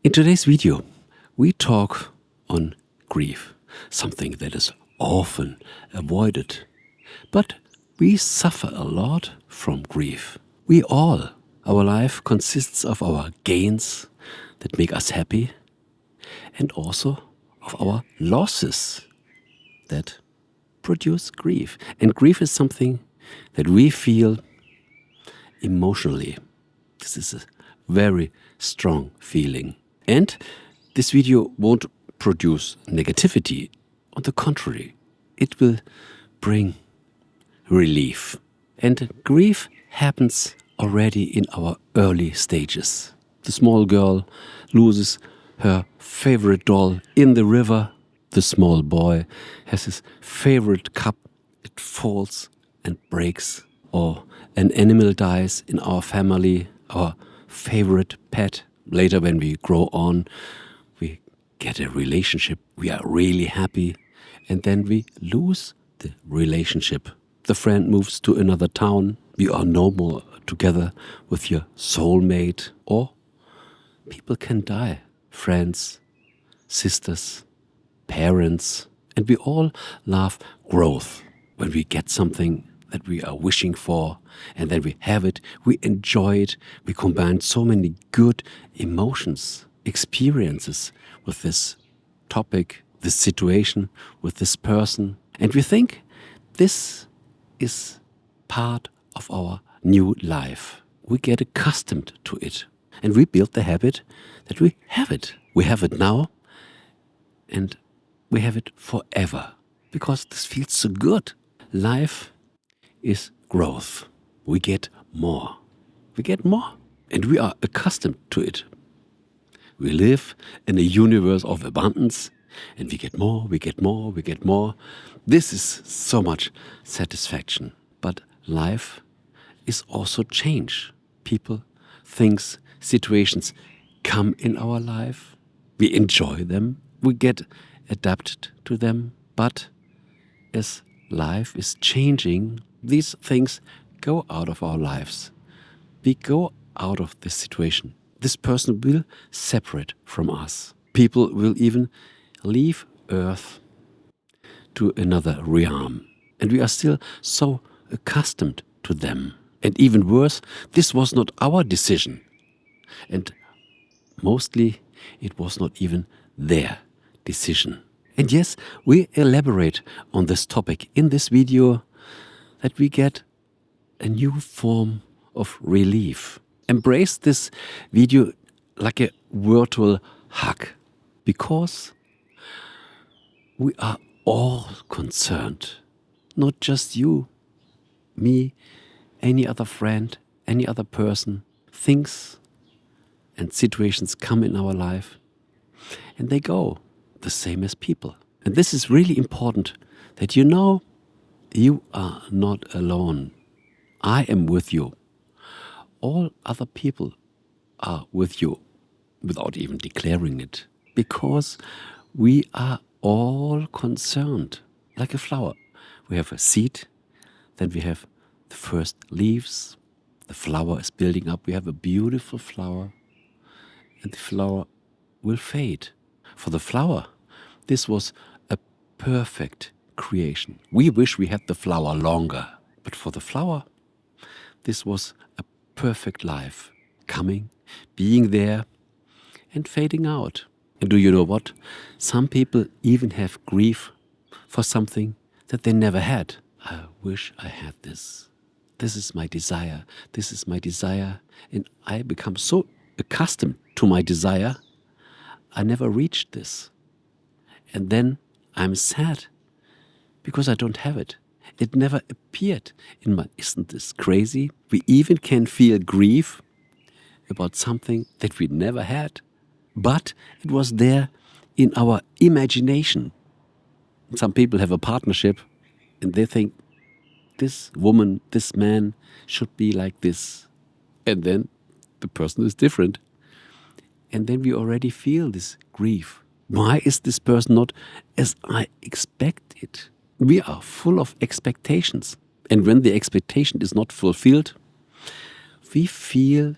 In today's video, we talk on grief, something that is often avoided. But we suffer a lot from grief. Our life consists of our gains that make us happy and also of our losses that produce grief. And grief is something that we feel emotionally. This is a very strong feeling. And this video won't produce negativity. On the contrary, it will bring relief. And grief happens already in our early stages. The small girl loses her favorite doll in the river. The small boy has his favorite cup. It falls and breaks. Or an animal dies in our family, our favorite pet. Later, when we grow on, we get a relationship. We are really happy. And then we lose the relationship. The friend moves to another town. You are no more together with your soulmate. Or people can die. Friends, sisters, parents. And we all love growth. When we get something that we are wishing for, and then we have it, we enjoy it. We combine so many good emotions, experiences with this topic, this situation, with this person. And we think this is part of our new life. We get accustomed to it. And we build the habit that we have it. We have it now and we have it forever. Because this feels so good. Life is growth. We get more. We get more. And we are accustomed to it. We live in a universe of abundance. And we get more, we get more, we get more. This is so much satisfaction. But life is also change. People, things, situations come in our life. We enjoy them. We get adapted to them. But as life is changing, these things go out of our lives. We go out of this situation. This person will separate from us. People will even leave Earth to another realm. And we are still so accustomed to them. And even worse, this was not our decision. And mostly it was not even their decision. And yes, we elaborate on this topic in this video that we get a new form of relief. Embrace this video like a virtual hug, because we are all concerned. Not just you, me, any other friend, any other person. Things and situations come in our life and they go, the same as people. And this is really important, that you know you are not alone. I am with you. All other people are with you without even declaring it, because we are all concerned, like a flower. We have a seed, then we have the first leaves, the flower is building up, we have a beautiful flower, and the flower will fade. For the flower, this was a perfect creation. We wish we had the flower longer, but for the flower, this was a perfect life, coming, being there, and fading out. And do you know what? Some people even have grief for something that they never had. I wish I had this. This is my desire. This is my desire. And I become so accustomed to my desire, I never reached this. And then I'm sad because I don't have it. It never appeared in my... Isn't this crazy? We even can feel grief about something that we never had. But it was there in our imagination. Some people have a partnership and they think this woman, this man should be like this. And then the person is different. And then we already feel this grief. Why is this person not as I expected? We are full of expectations. And when the expectation is not fulfilled, we feel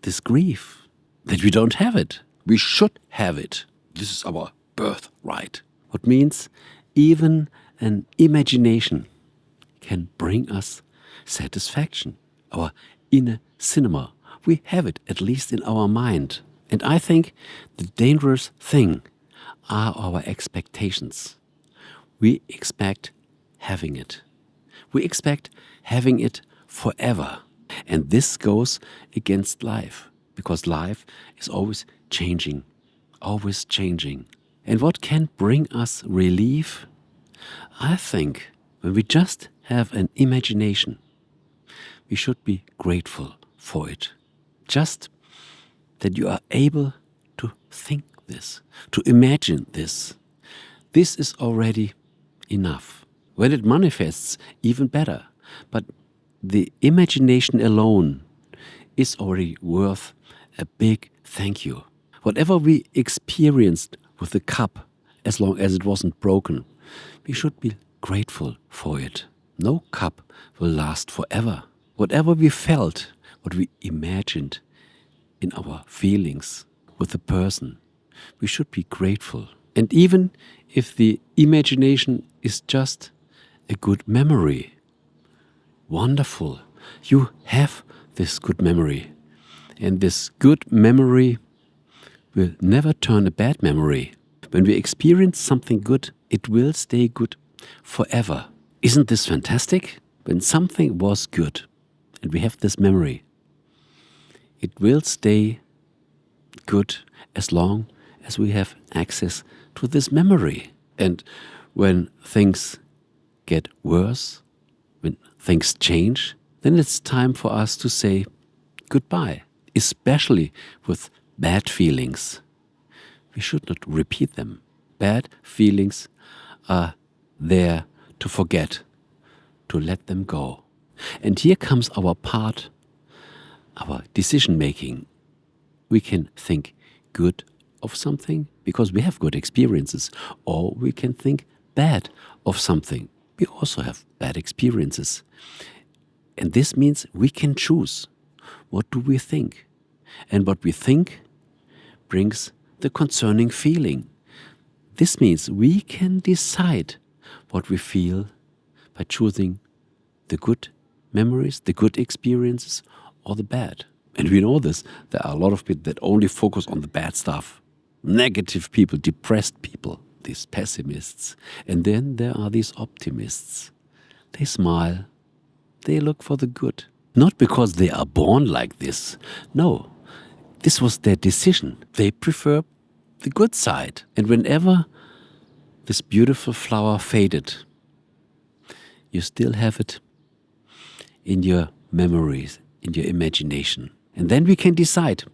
this grief that we don't have it. We should have it. This is our birthright. What means even an imagination can bring us satisfaction. Our inner cinema. We have it, at least in our mind. And I think the dangerous thing are our expectations. We expect having it. We expect having it forever. And this goes against life, because life is always changing, always changing. And what can bring us relief? I think when we just have an imagination, we should be grateful for it. Just that you are able to think this, to imagine this. This is already enough. When it manifests, even better. But the imagination alone is already worth a big thank you. Whatever we experienced with the cup, as long as it wasn't broken, we should be grateful for it. No cup will last forever. Whatever we felt, what we imagined in our feelings with the person, we should be grateful. And even if the imagination is just a good memory, wonderful, you have this good memory. And this good memory will never turn a bad memory. When we experience something good, it will stay good forever. Isn't this fantastic? When something was good and we have this memory, it will stay good as long as we have access to this memory. And when things get worse, when things change, then it's time for us to say goodbye, especially with bad feelings. We should not repeat them. Bad feelings are there to forget, to let them go. And here comes our part, our decision making. We can think good of something because we have good experiences, or we can think bad of something. We also have bad experiences. And this means we can choose. What do we think? And what we think brings the concerning feeling. This means we can decide what we feel by choosing the good memories, the good experiences, or the bad. And we know this. There are a lot of people that only focus on the bad stuff. Negative people, depressed people, these pessimists. And then there are these optimists. They smile. They look for the good. Not because they are born like this. No, this was their decision. They prefer the good side. And whenever this beautiful flower faded, you still have it in your memories, in your imagination. And then we can decide,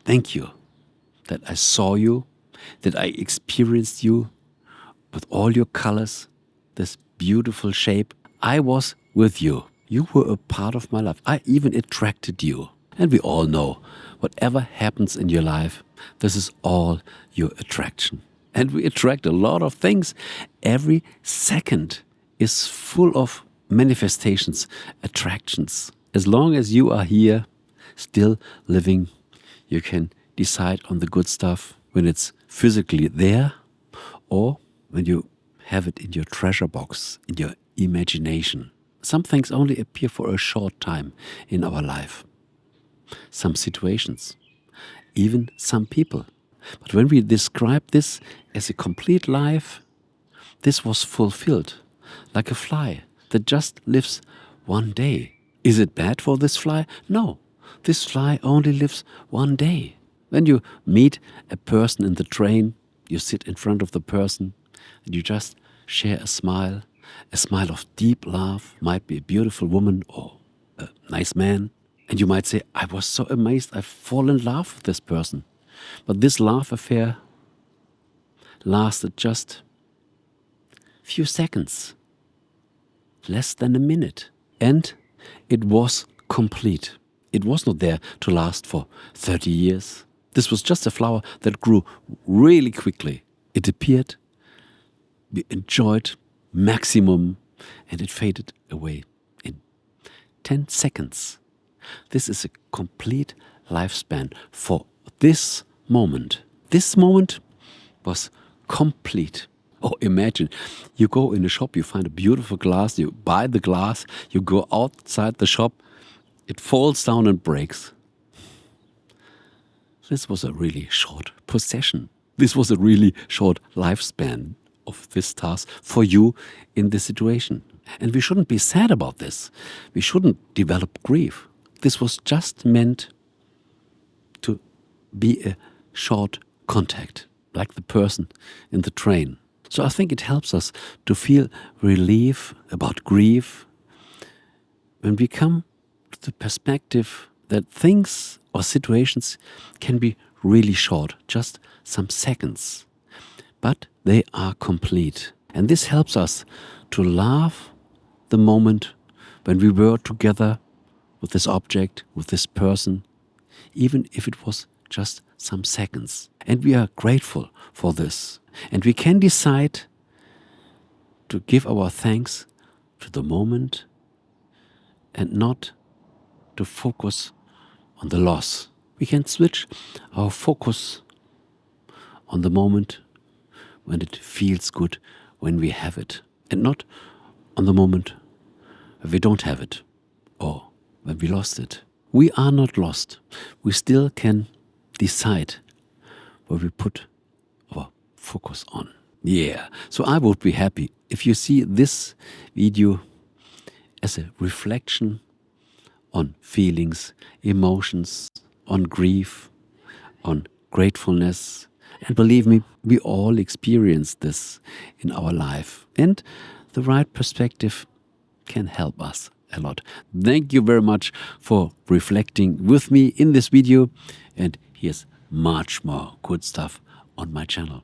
thank you that I saw you, that I experienced you with all your colors, this beautiful shape. I was with you. You were a part of my life. I even attracted you. And we all know, whatever happens in your life, this is all your attraction. And we attract a lot of things. Every second is full of manifestations, attractions. As long as you are here, still living, you can decide on the good stuff when it's physically there, or when you have it in your treasure box, in your imagination. Some things only appear for a short time in our life. Some situations, even some people. But when we describe this as a complete life, this was fulfilled, like a fly that just lives one day. Is it bad for this fly? No, this fly only lives one day. When you meet a person in the train, you sit in front of the person and you just share a smile of deep love. Might be a beautiful woman or a nice man. And you might say, I was so amazed, I fall in love with this person. But this love affair lasted just a few seconds, less than a minute. And it was complete. It was not there to last for 30 years. This was just a flower that grew really quickly. It appeared, we enjoyed maximum, and it faded away in 10 seconds. This is a complete lifespan for this moment. This moment was complete. Oh, imagine, you go in a shop, you find a beautiful glass, you buy the glass, you go outside the shop, it falls down and breaks. This was a really short possession. This was a really short lifespan of this task for you in this situation. And we shouldn't be sad about this. We shouldn't develop grief. This was just meant to be a short contact, like the person in the train. So I think it helps us to feel relief about grief when we come to the perspective that things or situations can be really short, just some seconds, but they are complete. And this helps us to love the moment when we were together with this object, with this person, even if it was just some seconds. And we are grateful for this. And we can decide to give our thanks to the moment and not to focus on the loss. We can switch our focus on the moment when it feels good, when we have it, and not on the moment when we don't have it or when we lost it. We are not lost. We still can decide where we put our focus on. Yeah, so I would be happy if you see this video as a reflection on feelings, emotions, on grief, on gratefulness. And believe me, we all experience this in our life. And the right perspective can help us a lot. Thank you very much for reflecting with me in this video. And here's much more good stuff on my channel.